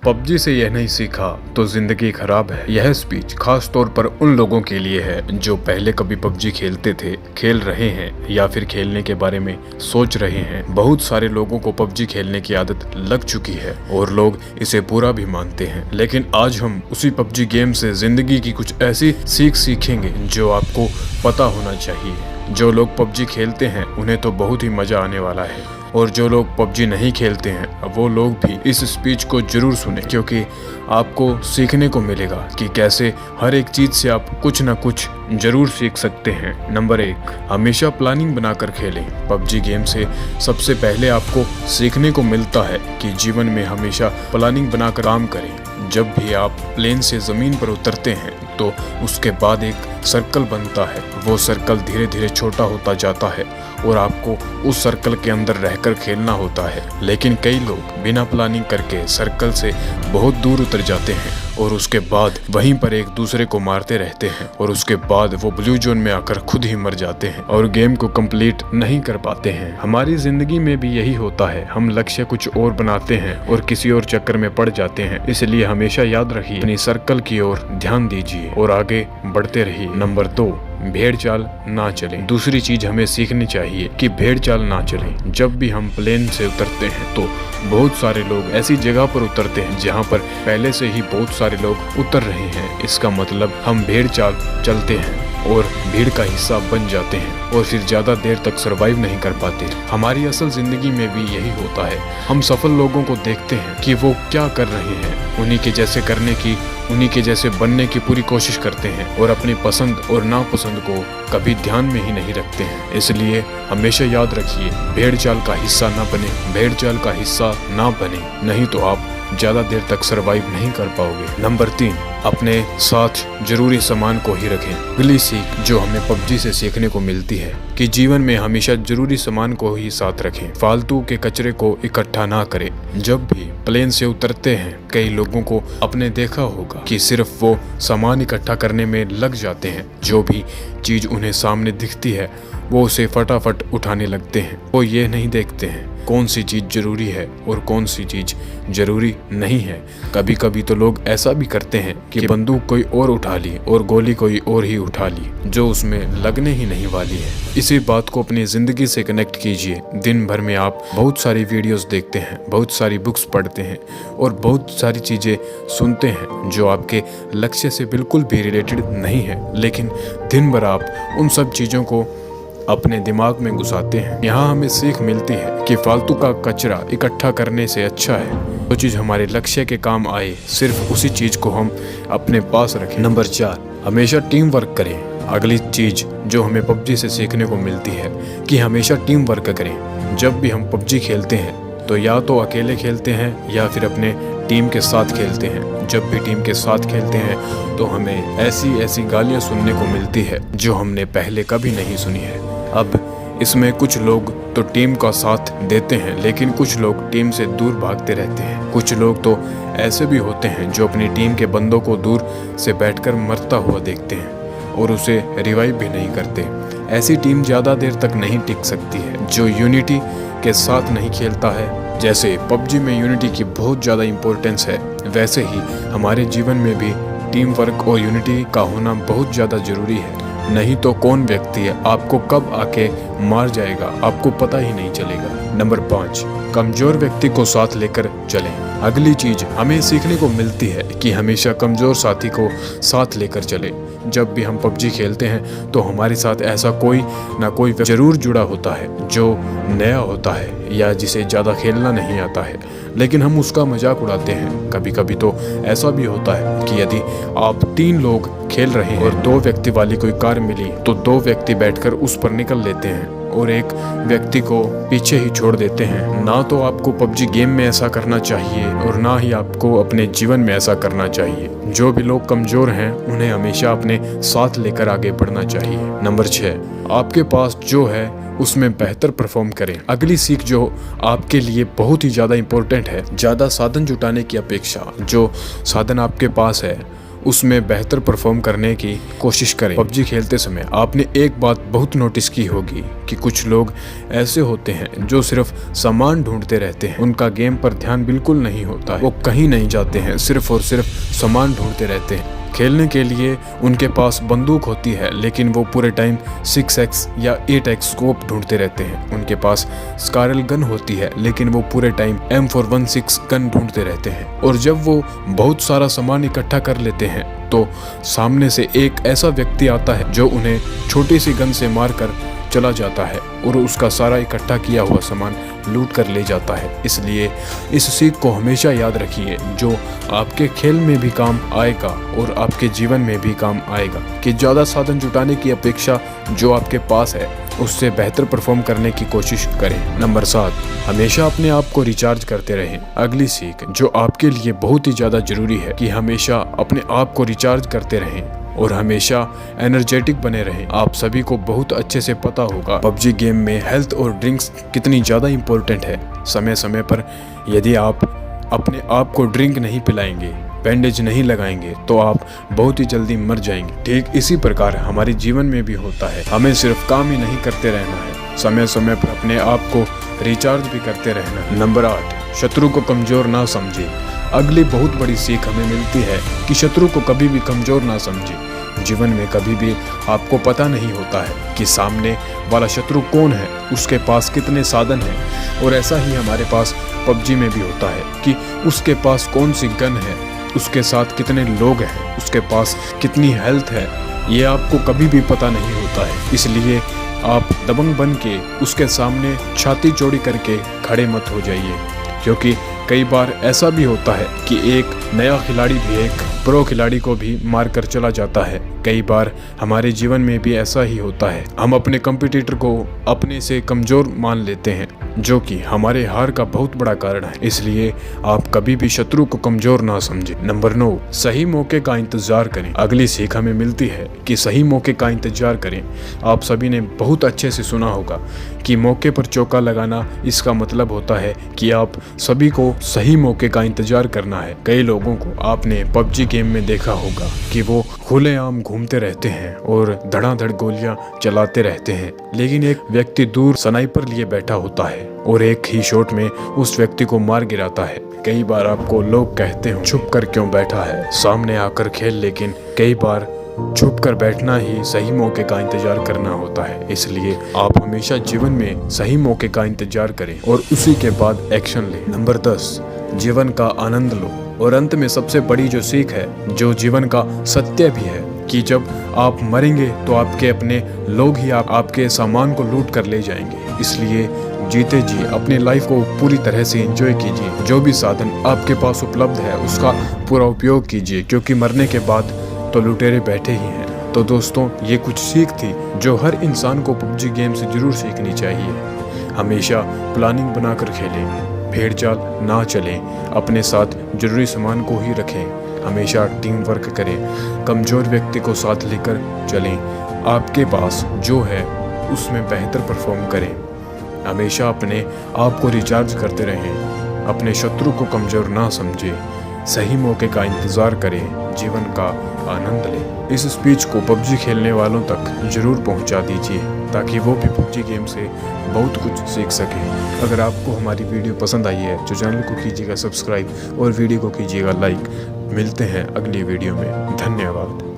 PUBG से यह नहीं सीखा तो जिंदगी खराब है। यह स्पीच खास तौर पर उन लोगों के लिए है जो पहले कभी पबजी खेलते थे, खेल रहे हैं या फिर खेलने के बारे में सोच रहे हैं। बहुत सारे लोगों को पबजी खेलने की आदत लग चुकी है और लोग इसे बुरा भी मानते हैं। लेकिन आज हम उसी पबजी गेम से जिंदगी की कुछ ऐसी सीख सीखेंगे जो आपको पता होना चाहिए। जो लोग पबजी खेलते हैं उन्हें तो बहुत ही मजा आने वाला है और जो लोग पबजी नहीं खेलते हैं वो लोग भी इस स्पीच को जरूर सुने, क्योंकि आपको सीखने को मिलेगा कि कैसे हर एक चीज से आप कुछ ना कुछ जरूर सीख सकते हैं। नंबर 1, हमेशा प्लानिंग बनाकर खेलें। पबजी गेम से सबसे पहले आपको सीखने को मिलता है कि जीवन में हमेशा प्लानिंग बनाकर काम करें। जब भी आप प्लेन से जमीन पर उतरते हैं तो उसके बाद एक सर्कल बनता है। वो सर्कल धीरे धीरे छोटा होता जाता है और आपको उस सर्कल के अंदर रहकर खेलना होता है। लेकिन कई लोग बिना प्लानिंग करके सर्कल से बहुत दूर उतर जाते हैं और उसके बाद वहीं पर एक दूसरे को मारते रहते हैं और उसके बाद वो ब्लू जोन में आकर खुद ही मर जाते हैं और गेम को कंप्लीट नहीं कर पाते हैं। हमारी जिंदगी में भी यही होता है, हम लक्ष्य कुछ और बनाते हैं और किसी और चक्कर में पड़ जाते हैं। इसलिए हमेशा याद रखिए, अपनी सर्कल की ओर ध्यान दीजिए और आगे बढ़ते रहिए। नंबर 2, भेड़ चाल ना चले। दूसरी चीज हमें सीखनी चाहिए कि भेड़ चाल ना चले। जब भी हम प्लेन से उतरते हैं तो बहुत सारे लोग ऐसी जगह पर उतरते हैं जहां पर पहले से ही बहुत सारे लोग उतर रहे हैं। इसका मतलब हम भेड़ चाल चलते हैं और भीड़ का हिस्सा बन जाते हैं और फिर ज्यादा देर तक सरवाइव नहीं कर पाते। हमारी असल जिंदगी में भी यही होता है। हम सफल लोगों को देखते हैं कि वो क्या कर रहे हैं, उन्हीं के जैसे करने की, उन्हीं के जैसे बनने की पूरी कोशिश करते हैं और अपनी पसंद और नापसंद को कभी ध्यान में ही नहीं रखते हैं। इसलिए हमेशा याद रखिए, भेड़ चाल का हिस्सा ना बने, भेड़ चाल का हिस्सा ना बने, नहीं तो आप ज्यादा देर तक सरवाइव नहीं कर पाओगे। नंबर 3, अपने साथ जरूरी सामान को ही रखें। अगली सीख जो हमें पबजी से सीखने को मिलती है कि जीवन में हमेशा जरूरी सामान को ही साथ रखें। फालतू के कचरे को इकट्ठा ना करें। जब भी प्लेन से उतरते हैं कई लोगों को आपने देखा होगा कि सिर्फ वो सामान इकट्ठा करने में लग जाते हैं। जो भी चीज उन्हें सामने दिखती है वो उसे फटाफट उठाने लगते हैं। वो ये नहीं देखते हैं कौन सी चीज जरूरी है और कौन सी चीज जरूरी नहीं है। कभी कभी तो लोग ऐसा भी करते हैं कि बंदूक कोई और उठा ली और गोली कोई और ही उठा ली जो उसमें लगने ही नहीं वाली है। इसी बात को अपनी जिंदगी से कनेक्ट कीजिए। दिन भर में आप बहुत सारी वीडियोस देखते हैं, बहुत सारी बुक्स पढ़ते हैं और बहुत सारी चीजें सुनते हैं जो आपके लक्ष्य से बिल्कुल भी रिलेटेड नहीं है, लेकिन दिन भर आप उन सब चीजों को अपने दिमाग में घुसाते हैं। यहाँ हमें सीख मिलती है कि फालतू का कचरा इकट्ठा करने से अच्छा है जो चीज हमारे लक्ष्य के काम आए, सिर्फ उसी चीज को हम अपने पास रखें। नंबर 4, हमेशा टीम वर्क करें। अगली चीज जो हमें पबजी से सीखने को मिलती है कि हमेशा टीम वर्क करें। जब भी हम पबजी खेलते हैं तो या तो अकेले खेलते हैं या फिर अपने टीम के साथ खेलते हैं। जब भी टीम के साथ खेलते हैं तो हमें ऐसी ऐसी गालियां सुनने को मिलती है जो हमने पहले कभी नहीं सुनी है। अब इसमें कुछ लोग तो टीम का साथ देते हैं लेकिन कुछ लोग टीम से दूर भागते रहते हैं। कुछ लोग तो ऐसे भी होते हैं जो अपनी टीम के बंदों को दूर से बैठकर मरता हुआ देखते हैं और उसे रिवाइव भी नहीं करते। ऐसी टीम ज़्यादा देर तक नहीं टिक सकती है जो यूनिटी के साथ नहीं खेलता है। जैसे पबजी में यूनिटी की बहुत ज़्यादा इम्पोर्टेंस है, वैसे ही हमारे जीवन में भी टीम वर्क और यूनिटी का होना बहुत ज़्यादा ज़रूरी है। नहीं तो कौन व्यक्ति है आपको कब आके मार जाएगा आपको पता ही नहीं चलेगा। नंबर 5, कमजोर व्यक्ति को साथ लेकर चलें। अगली चीज हमें सीखने को मिलती है कि हमेशा कमजोर साथी को साथ लेकर चलें। जब भी हम पबजी खेलते हैं तो हमारे साथ ऐसा कोई ना कोई जरूर जुड़ा होता है जो नया होता है या जिसे ज़्यादा खेलना नहीं आता है, लेकिन हम उसका मजाक उड़ाते हैं। कभी कभी तो ऐसा भी होता है कि यदि आप 3 लोग खेल रहे हैं और 2 व्यक्ति वाली कोई कार मिली तो 2 व्यक्ति बैठकर उस पर निकल लेते हैं और एक व्यक्ति को पीछे ही छोड़ देते हैं। ना तो आपको पबजी गेम में ऐसा करना चाहिए और ना ही आपको अपने जीवन में ऐसा करना चाहिए। जो भी लोग कमजोर हैं उन्हें हमेशा अपने साथ लेकर आगे बढ़ना चाहिए। नंबर 6, आपके पास जो है उसमें बेहतर परफॉर्म करें। अगली सीख जो आपके लिए बहुत ही ज़्यादा इम्पोर्टेंट है, ज़्यादा साधन जुटाने की अपेक्षा जो साधन आपके पास है उसमें बेहतर परफॉर्म करने की कोशिश करें। पबजी खेलते समय आपने एक बात बहुत नोटिस की होगी कि कुछ लोग ऐसे होते हैं जो सिर्फ सामान ढूंढते रहते हैं, उनका गेम पर ध्यान बिल्कुल नहीं होता है, वो कहीं नहीं जाते हैं, सिर्फ और सिर्फ सामान ढूंढते रहते हैं। खेलने के लिए उनके पास बंदूक होती है लेकिन वो पूरे टाइम 6x या 8x स्कोप ढूंढते रहते हैं। उनके पास स्कारल गन होती है लेकिन वो पूरे टाइम M416 गन ढूंढते रहते हैं। और जब वो बहुत सारा सामान इकट्ठा कर लेते हैं तो सामने से एक ऐसा व्यक्ति आता है जो उन्हें छोटी सी गन से मारकर चला जाता है और उसका सारा इकट्ठा किया हुआ सामान लूट कर ले जाता है। इसलिए इस सीख को हमेशा याद रखिए, जो आपके खेल में भी काम आएगा और आपके जीवन में भी काम आएगा, कि ज़्यादा साधन जुटाने की अपेक्षा जो आपके पास है उससे बेहतर परफॉर्म करने की कोशिश करें। नंबर 7, हमेशा अपने आप को रिचार्ज करते रहें। अगली सीख जो आपके लिए बहुत ही ज़्यादा जरूरी है कि हमेशा अपने आप को रिचार्ज करते रहें और हमेशा एनर्जेटिक बने रहें। आप सभी को बहुत अच्छे से पता होगा पबजी गेम में हेल्थ और ड्रिंक्स कितनी ज़्यादा इम्पोर्टेंट है। समय समय पर यदि आप अपने आप को ड्रिंक नहीं पिलाएंगे, बैंडेज नहीं लगाएंगे तो आप बहुत ही जल्दी मर जाएंगे। ठीक इसी प्रकार हमारे जीवन में भी होता है, हमें सिर्फ काम ही नहीं करते रहना है, समय समय पर अपने आप को रिचार्ज भी करते रहना है। नंबर 8, शत्रु को कमज़ोर ना समझे। अगली बहुत बड़ी सीख हमें मिलती है कि शत्रु को कभी भी कमज़ोर ना समझे। जीवन में कभी भी आपको पता नहीं होता है कि सामने वाला शत्रु कौन है, उसके पास कितने साधन हैं। और ऐसा ही हमारे पास पबजी में भी होता है कि उसके पास कौन सी गन है, उसके साथ कितने लोग हैं, उसके पास कितनी हेल्थ है, ये आपको कभी भी पता नहीं होता है। इसलिए आप दबंग बन के उसके सामने छाती चौड़ी करके खड़े मत हो जाइए, क्योंकि कई बार ऐसा भी होता है कि एक नया खिलाड़ी भी एक प्रो खिलाड़ी को भी मार कर चला जाता है। कई बार हमारे जीवन में भी ऐसा ही होता है, हम अपने कंपटीटर को अपने से कमज़ोर मान लेते हैं, जो कि हमारे हार का बहुत बड़ा कारण है। इसलिए आप कभी भी शत्रु को कमज़ोर ना समझें। नंबर 9, सही मौके का इंतज़ार करें। अगली सीख हमें मिलती है कि सही मौके का इंतज़ार करें। आप सभी ने बहुत अच्छे से सुना होगा कि मौके पर चौका लगाना, इसका मतलब होता है कि आप सभी को सही मौके का इंतज़ार करना है। कई लोगों को आपने पबजी गेम में देखा होगा कि वो खुलेआम घूमते रहते हैं और धड़ाधड़ गोलियां चलाते रहते हैं, लेकिन एक व्यक्ति दूर स्नाइपर लिए बैठा होता है और एक ही शॉट में उस व्यक्ति को मार गिराता है। कई बार आपको लोग कहते हो छुप कर क्यों बैठा है, सामने आकर खेल, लेकिन कई बार छुप कर बैठना ही सही मौके का इंतजार करना होता है। इसलिए आप हमेशा जीवन में सही मौके का इंतजार करें और उसी के बाद एक्शन लें। नंबर 10, जीवन का आनंद लो। और अंत में सबसे बड़ी जो सीख है, जो जीवन का सत्य भी है, कि जब आप मरेंगे तो आपके अपने लोग ही आपके सामान को लूट कर ले जाएंगे। इसलिए जीते जी अपनी लाइफ को पूरी तरह से एंजॉय कीजिए। जो भी साधन आपके पास उपलब्ध है उसका पूरा उपयोग कीजिए, क्योंकि मरने के बाद तो लुटेरे बैठे ही हैं। तो दोस्तों, ये कुछ सीख थी जो हर इंसान को पबजी गेम से जरूर सीखनी चाहिए। हमेशा प्लानिंग बनाकर खेलें, भेड़ चाल ना चलें, अपने साथ जरूरी सामान को ही रखें, हमेशा टीम वर्क करें, कमज़ोर व्यक्ति को साथ लेकर चलें, आपके पास जो है उसमें बेहतर परफॉर्म करें, हमेशा अपने आप को रिचार्ज करते रहें, अपने शत्रु को कमज़ोर ना समझें, सही मौके का इंतज़ार करें, जीवन का आनंद लें। इस स्पीच को पबजी खेलने वालों तक जरूर पहुंचा दीजिए ताकि वो भी पबजी गेम से बहुत कुछ सीख सकें। अगर आपको हमारी वीडियो पसंद आई है तो चैनल को कीजिएगा सब्सक्राइब और वीडियो को कीजिएगा लाइक। मिलते हैं अगली वीडियो में। धन्यवाद।